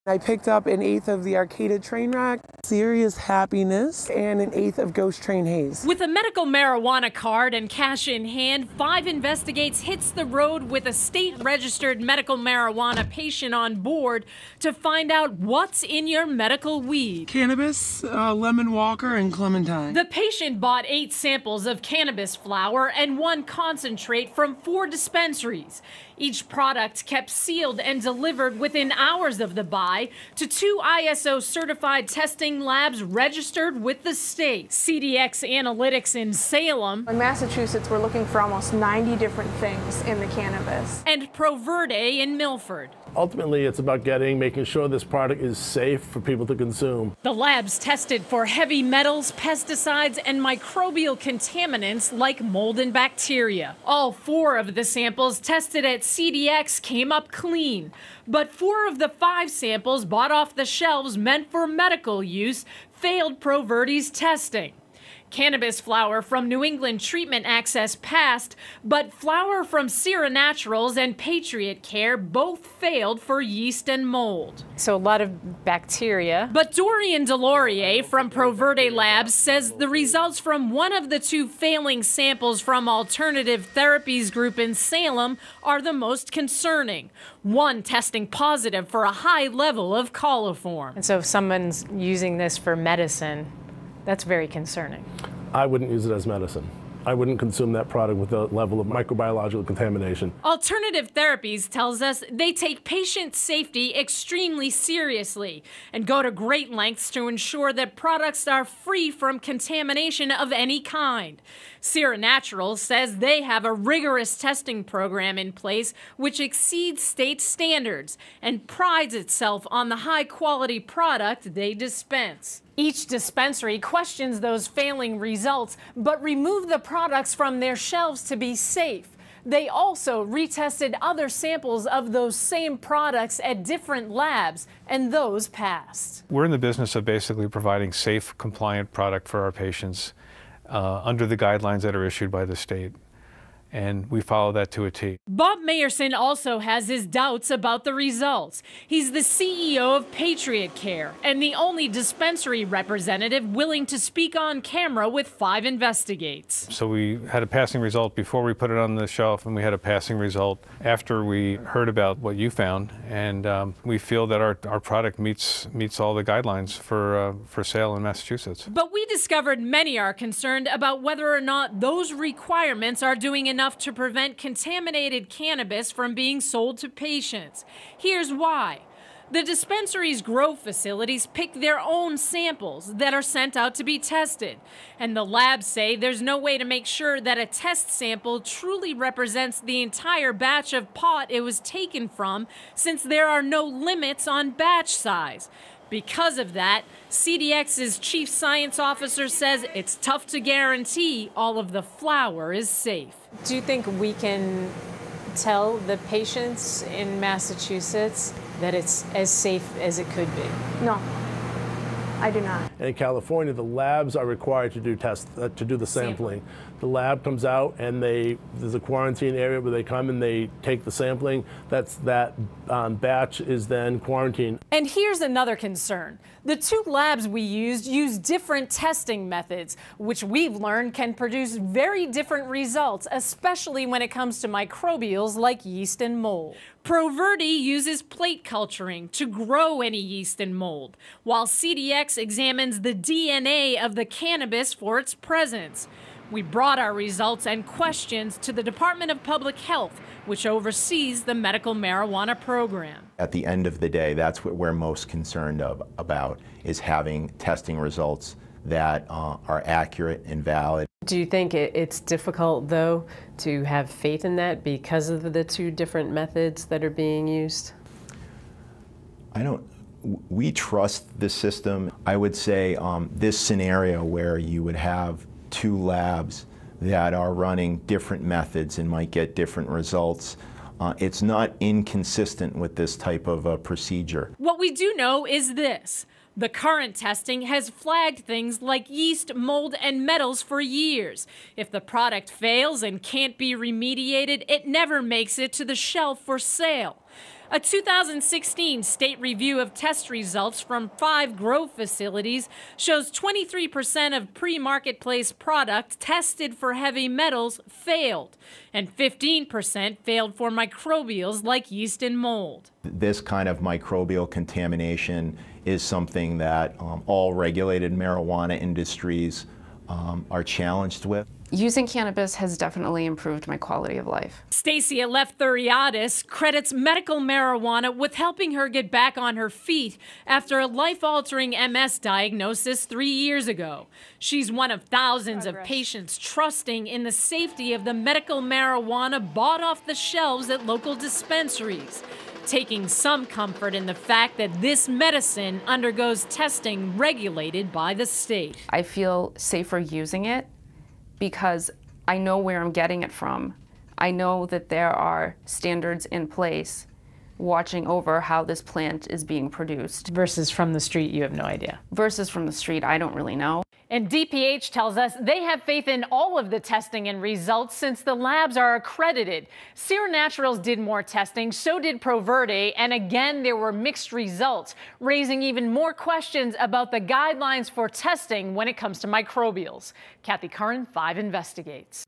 I picked up an eighth of the Arcata train rack, Serious Happiness, and an eighth of Ghost Train Haze. With a medical marijuana card and cash in hand, 5 Investigates hits the road with a state-registered medical marijuana patient on board to find out what's in your medical weed. Cannabis, lemon walker, and clementine. The patient bought 8 samples of cannabis flower and 1 concentrate from 4 dispensaries. Each product kept sealed and delivered within hours of the buy to 2 ISO certified testing labs registered with the state. CDX Analytics in Salem. In Massachusetts, we're looking for almost 90 different things in the cannabis. And Proverde in Milford. Ultimately, it's about making sure this product is safe for people to consume. The labs tested for heavy metals, pesticides, and microbial contaminants like mold and bacteria. All 4 of the samples tested at CDX came up clean, but 4 of the 5 samples bought off the shelves meant for medical use failed Proverde's testing. Cannabis flower from New England Treatment Access passed, but flower from Sierra Naturals and Patriot Care both failed for yeast and mold. So a lot of bacteria. But Dorian Delorier from Proverde Labs says the results from one of the 2 failing samples from Alternative Therapies Group in Salem are the most concerning. One testing positive for a high level of coliform. And so if someone's using this for medicine, that's very concerning. I wouldn't use it as medicine. I wouldn't consume that product with the level of microbiological contamination. Alternative Therapies tells us they take patient safety extremely seriously and go to great lengths to ensure that products are free from contamination of any kind. Sierra Naturals says they have a rigorous testing program in place which exceeds state standards and prides itself on the high-quality product they dispense. Each dispensary questions those failing results, but remove the products from their shelves to be safe. They also retested other samples of those same products at different labs, and those passed. We're in the business of basically providing safe, compliant product for our patients under the guidelines that are issued by the state. And we follow that to a T. Bob Mayerson also has his doubts about the results. He's the CEO of Patriot Care and the only dispensary representative willing to speak on camera with 5 Investigates. So we had a passing result before we put it on the shelf, and we had a passing result after we heard about what you found. And we feel that our product meets all the guidelines for sale in Massachusetts. But we discovered many are concerned about whether or not those requirements are doing enough to prevent contaminated cannabis from being sold to patients. Here's why. The dispensary's grow facilities pick their own samples that are sent out to be tested. And the labs say there's no way to make sure that a test sample truly represents the entire batch of pot it was taken from, since there are no limits on batch size. Because of that, CDX's chief science officer says it's tough to guarantee all of the flower is safe. Do you think we can tell the patients in Massachusetts that it's as safe as it could be? No, I do not. In California, the labs are required to do the sampling. The lab comes out and there's a quarantine area where they come and they take the sampling. That batch is then quarantined. And here's another concern. The 2 labs we used use different testing methods, which we've learned can produce very different results, especially when it comes to microbials like yeast and mold. Proverde uses plate culturing to grow any yeast and mold, while CDX examines the DNA of the cannabis for its presence. We brought our results and questions to the Department of Public Health, which oversees the medical marijuana program. At the end of the day, that's what we're most concerned about, is having testing results that are accurate and valid. Do you think it's difficult, though, to have faith in that because of the 2 different methods that are being used? We trust the system. I would say this scenario where you would have 2 labs that are running different methods and might get different results, it's not inconsistent with this type of procedure. What we do know is this. The current testing has flagged things like yeast, mold, and metals for years. If the product fails and can't be remediated, it never makes it to the shelf for sale. A 2016 state review of test results from 5 grow facilities shows 23% of pre-marketplace product tested for heavy metals failed, and 15% failed for microbials like yeast and mold. This kind of microbial contamination is something that all regulated marijuana industries are challenged with. Using cannabis has definitely improved my quality of life. Stacey Eleftheriadis credits medical marijuana with helping her get back on her feet after a life-altering MS diagnosis 3 years ago. She's one of thousands of patients trusting in the safety of the medical marijuana bought off the shelves at local dispensaries, taking some comfort in the fact that this medicine undergoes testing regulated by the state. I feel safer using it because I know where I'm getting it from. I know that there are standards in place watching over how this plant is being produced. Versus from the street, you have no idea. Versus from the street, I don't really know. And DPH tells us they have faith in all of the testing and results since the labs are accredited. Sierra Naturals did more testing, so did ProVerde, and again there were mixed results, raising even more questions about the guidelines for testing when it comes to microbials. Kathy Curran, 5 Investigates.